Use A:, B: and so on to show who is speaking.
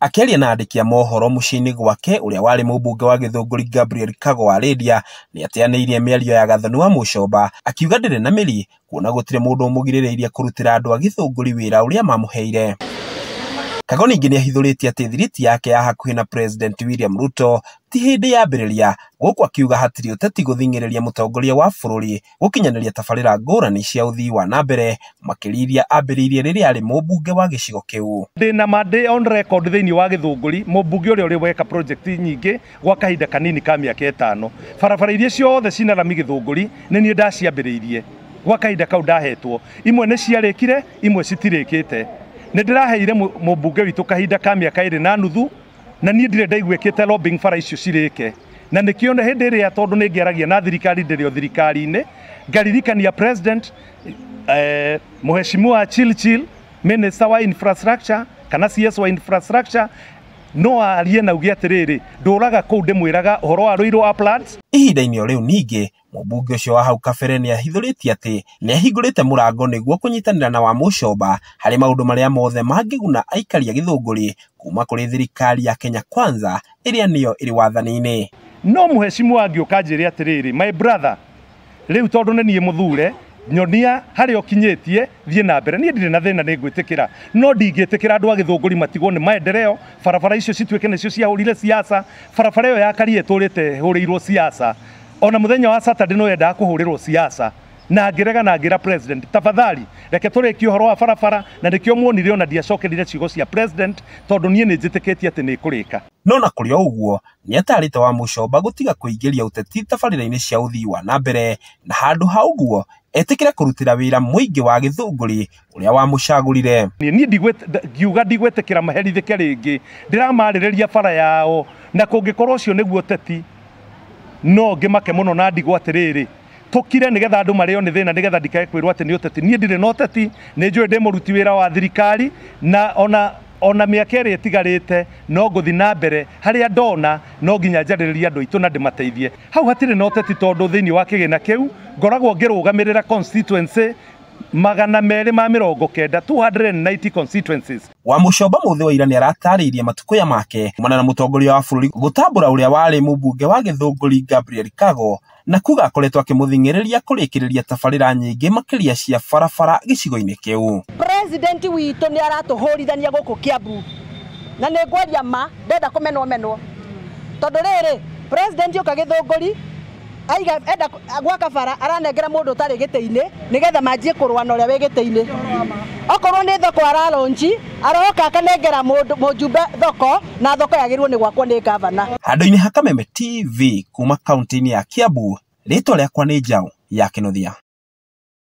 A: Akiaria na andĩki a mohoro mũciĩ-inĩ gwake ũrĩa warĩ mũmbunge wa Gĩthũngũri Gabriel Kago wa Lydia nĩ ateanĩirie mĩario ya Gathoni wa Mũcomba akiuga ndĩrĩ na mĩri kuona gũtirĩ mũndũ ũmũgirĩrĩirie kũrutĩra andũ a Gĩthũngũri wĩra ũrĩa mamũheire. Kago ningĩ nĩ ahithũrĩtie atĩ thiriti yake ya hakuhĩ na President William Ruto ti hĩndĩ yambĩrĩria gũkũ akiuga hatirĩ ũteti gũthing'ĩrĩria mũtongoria wa bũrũri gũkinyanĩria tabarĩra ngũrani cia ũthii wa na mbere makĩria ambĩrĩirie rĩrĩa arĩ mũmbunge wa gĩcigo kĩu.
B: Ndĩna mandĩ on record thĩinĩ wa Gĩthũngũri mũmbunge ũrĩa ũrĩ weka project nyingĩ gwa kahinda kanini ka mĩaka 5. Barabara iria ciothe cina rami Gĩthũngũri nĩ niĩ ndaciambĩrĩirie gwa kahinda kau ndahetwo. Imwe nĩ ciarĩkire, imwe citirĩkĩte. Nĩ ndĩraheire mũmbunge witũ kahinda ka mĩaka 2.5 na niĩ ndirĩ ndaiguĩkĩte lobbying bara icio cirĩke. Na nĩkĩo hĩndĩ ĩrĩa tondũ nĩ ngĩaragia na thirikari ndĩrĩ o thirikari-inĩ ngaririkania president Mheshimiwa Chilchil, minister wa infrastructure kana CS wa infrastructure, no arie na uge atĩrĩrĩ ndũraga kũu ndĩmwĩraga ũhoro wa Ruiru Uplands.
A: Ihinda-inĩ o rĩu ningĩ mũmbunge ũcio wa hau kabere nĩ ahithũrĩtie atĩ nĩ ahingũrĩte mũrango nĩguo kũnyitanĩra na wa Mũcomba harĩ maũndũ marĩa mothe mangĩguna aikari a Gĩthũngũri kuma kũrĩ thirikari ya Kenya Kwanza ĩrĩa nĩyo ĩrĩ wathani-inĩ.
B: No Mheshimiwa angĩũka njĩre atĩrĩrĩ, my brother, rĩu tondũ nĩ niĩ mũthure nyonia harĩa ũkinyĩtie thiĩ na mbere. Niĩ ndirĩ na thĩna nĩ ngwĩtĩkĩra, no ndingĩtĩkĩra andũ a Gĩthũngũri matigwo nĩ maendeleo, barabara icio cituĩke nĩcio ciahũrire siasa. Barabara ĩyo ya Karia ĩtũrĩte hũrĩirwo siasa, ona mũthenya wa Saturday no yendaga kũhũrĩrwo siasa na ngĩrega na ngĩra president tafadhali reke tũrĩkie ũhoro wa barabara. Na nĩkĩo muonire ona ndiacokerire ciugo cia president tondũ niĩ nĩ njĩtĩkĩtie atĩ nĩ kũrĩka.
A: No na kũrĩ o ũguo nĩ atarĩte wa Mũcomba gũtiga kũingĩria ũteti tabarĩra-inĩ cia ũthii wa na mbere na handũ ha ũguo etĩkĩre kũrutĩra wĩra mũingĩ wa Gĩthũngũri ũrĩa wamũcagũrire.
B: Niĩ ngiuga ndigwĩtĩkĩra maherithĩke rĩngĩ, ndĩramarĩrĩria bara yao, na kũngĩkorwo ũcio nĩguo ũteti no ngĩmake mũno na ndigwo atĩrĩrĩ tũkire nĩgetha andũ marĩo nĩ thĩna nĩgetha ndikae kwĩrwo atĩ nĩ ũteti. Niĩ ndirĩ na ũteti, nĩ njũĩ ndĩ mũruti wĩra wa thirikari na ona mĩaka ĩrĩa ĩtigarĩte no ngũthi na mbere harĩa ndona no nginya njarĩrĩrie andũ aitũ na ndĩmateithie. Hau hatirĩ na ũteti tondũ thĩinĩ wa kĩgĩna kĩu ngoragwo ngĩrũgamĩrĩra constituency 290 290 constituencies.
A: Wa Mũcomba mũthĩ wa ira nĩ aratarĩirie matukũ make kumana na mũtongoria wa bũrũri gũtambũra ũrĩa warĩ mũmbunge wa Gĩthũngũri Gabriel Kago na kuga akoretwo akĩmũthing'ĩrĩria kũrĩkĩrĩria tabarĩra nyingĩ makĩria cia barabara gĩcigo-inĩ kĩu.
C: President witũ nĩ aratũhũrithania gũkũ Kiambu na nĩ ngwaria ma ndenda kũmenwo tondũ rĩrĩ president yoka Gĩthũngũri aiga enda gwaka bara aranengera mũndũ ũtarĩ gĩtĩ-inĩ nĩgetha manjie kũrũa na ũrĩa wĩ gĩtĩ-inĩ. Okorwo nĩ thoko aralonji aroka akanengera mũjumbe thoko na thoko yagĩrĩirwo nĩ gwakwo nĩ gavana.
A: Handũ-inĩ ha Kameme TV kuma kaunti-inĩ ya Kiambu, rĩtwa rĩakwa nĩ Njaũ ya Kĩnuthia.